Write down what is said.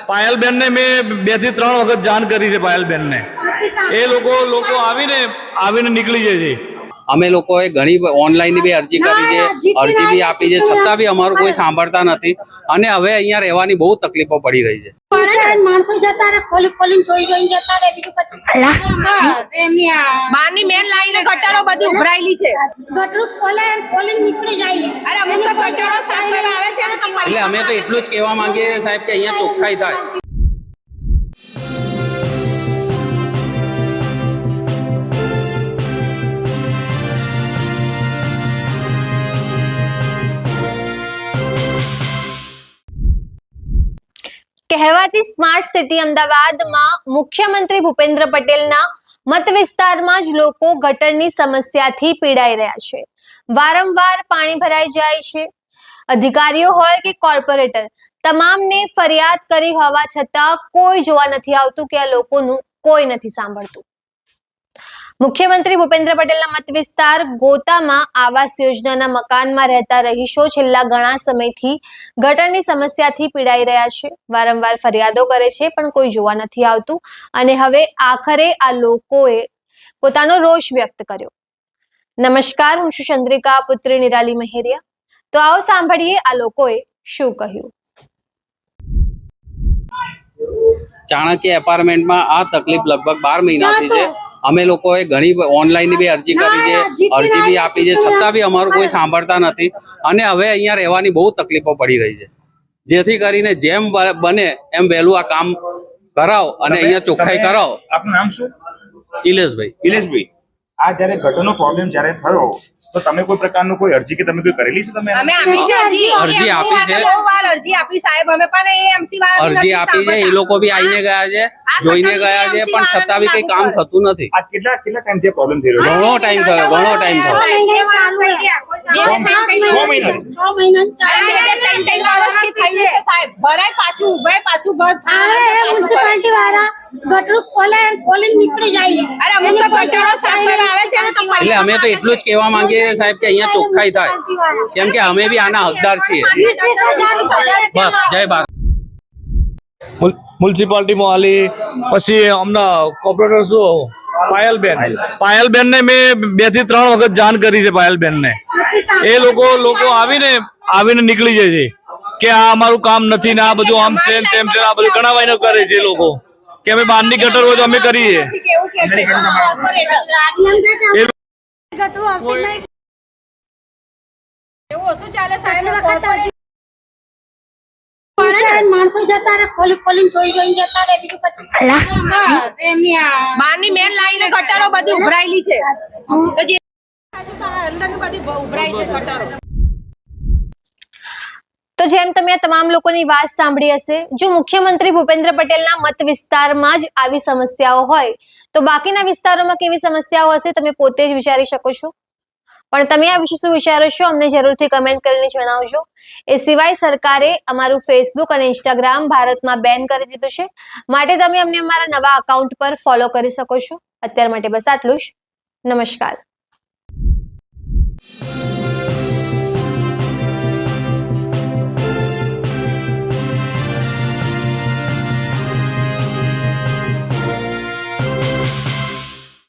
પાયલબેન ને મેં 2 થી 3 વખત જાણ કરી છે પાયલબેન ને એ લોકો આવીને નીકળી જાય છે। અમે લોકોએ ઘણી ઓનલાઈન બી અરજી કરી છે, અરજી બી આપી છે, છતાં બી અમારું કોઈ સાંભળતા નથી અને હવે અહીંયા રહેવાની બહુ તકલીફો પડી રહી છે। માણસો જતા રહે ખોલી જોઈ જતા રહે બીજું બારની મેન લાઈન ગટરો બધી ઉભરાયેલી છે, ગટરું ખોલી નીકળી જાય। અરે અમુક તો ગટરો સાફ કરવા આવે છે ને તો એટલે અમે તો એટલું જ કહેવા માંગીએ છીએ સાહેબ કે અહીંયા ચોખ્ખાઈ થાય। કહેવાતી સ્માર્ટ સિટી અમદાવાદમાં મુખ્યમંત્રી ભૂપેન્દ્ર પટેલના મત વિસ્તારમાં જ લોકો ગટરની સમસ્યાથી પીડાઈ રહ્યા છે। વારંવાર પાણી ભરાઈ જાય છે। અધિકારીઓ હોય કે કોર્પોરેટર તમામને ફરિયાદ કરી હોવા છતાં કોઈ જોવા નથી આવતું કે આ લોકોનું કોઈ નથી સાંભળતું। મુખ્યમંત્રી ભૂપેન્દ્ર પટેલના મત વિસ્તાર ગોતામાં આવાસ યોજનાના મકાનમાં રહેતા રહીશો છેલ્લા ઘણા સમયથી ગટરની સમસ્યાથી પીડાઈ રહ્યા છે। વારંવાર ફરિયાદો કરે છે પણ કોઈ જોવા નથી આવતું અને હવે આખરે આ લોકોએ પોતાનો રોષ વ્યક્ત કર્યો। નમસ્કાર, હું છું ચંદ્રિકા પુત્રી નિરાલી મહેરિયા। તો આવો સાંભળીએ આ લોકોએ શું કહ્યું। ચાણક્ય એપાર્ટમેન્ટમાં આ તકલીફ લગભગ 12 મહિનાથી છે। અમે લોકોએ ઘણી ઓનલાઈન બી અરજી કરી છે, અરજી બી આપી છે, છતાં બી અમારું કોઈ સાંભળતા નથી અને હવે અહીંયા રહેવાની બહુ તકલીફો પડી રહી છે। જેથી કરીને જેમ બને એમ વહેલું આ કામ કરાવો અને અહીંયા ચોખ્ખાઈ કરાવો। આપનું નામ શું? ઇલેશભાઈ। ઇલેશભાઈ, આ જ્યારે ગટરનો પ્રોબ્લેમ જ્યારે થયો તો તમે કોઈ પ્રકારનું કોઈ અરજી કે તમે કોઈ કરેલી છે? તમે અમે આપી છે અરજી આપી છે, બહુ વાર અરજી આપી સાહેબ અમે પણ એએમસી વાળા અરજી આપી છે, એ લોકો બી આવીને ગયા છે, જોઈને ગયા છે, પણ છતાં બી કઈ કામ થતું નથી। આ કેટલા ટાઈમથી પ્રોબ્લેમ થઈ રહ્યો છે? ઘણો ટાઈમ થયો, ઘણો ટાઈમ થયો। 6 મહિના ચાલુ વર્ષથી થઈ જશે સાહેબ, ભરાય પાછું ઉભરાય પાછું બંધ થાય। મ્યુનિસિપાલિટી વાળા ગટરું ખોલી નીકળી જાય। અરે અમુક તો ગટરો સાફ કરવા આવે છે ને તો એટલે અમે તો એટલું જ કહેવા માંગીએ છીએ સાહેબ કે અહીંયા ચોખ્ખાઈ થાય, કેમ કે અમે બી આના હકદાર છીએ। બસ, જય ભારત। મ્યુનિસિપાલિટીમાં આલી પછી અમના કોર્પોરેટર શું પાયલબેન ને મેં 2 થી 3 વખત જાણ કરી છે પાયલબેન ને એ લોકો આવીને નીકળી જાય છે કે આ અમારું કામ નથી ને આ બધું આમ છે તેમ છે, આ બધું ઘણા વાયનો કરે છે એ લોકો કે અમે બહારની ગટર હોય તો અમે કરીએ। કેવું કે છે ગટરું આવતી નહીં। એવું ઓછું ચાલે સાહેબ। માણસો જતા રહે ખોલી જોઈ જતા રહે બીજું બારની મેન લાઈન ગટરો બધી ઉભરાયેલી છે, તો જે અંદરનું બધી ઉભરાય છે ગટરો। તો જેમ તમે આ તમામ લોકોની વાત સાંભળી હશે, જો મુખ્યમંત્રી ભૂપેન્દ્ર પટેલના મત વિસ્તારમાં જ આવી સમસ્યાઓ હોય તો બાકીના વિસ્તારોમાં કેવી સમસ્યાઓ હશે તમે પોતે જ વિચારી શકો છો। પણ તમે આ વિશે શું વિચારો છો અમને જરૂરથી કમેન્ટ કરીને જણાવજો। એ સિવાય સરકારે અમારું ફેસબુક અને ઇન્સ્ટાગ્રામ ભારતમાં બેન કરી દીધું છે, માટે તમે અમને અમારા નવા અકાઉન્ટ પર ફોલો કરી શકો છો। અત્યાર માટે બસ આટલું જ। નમસ્કાર।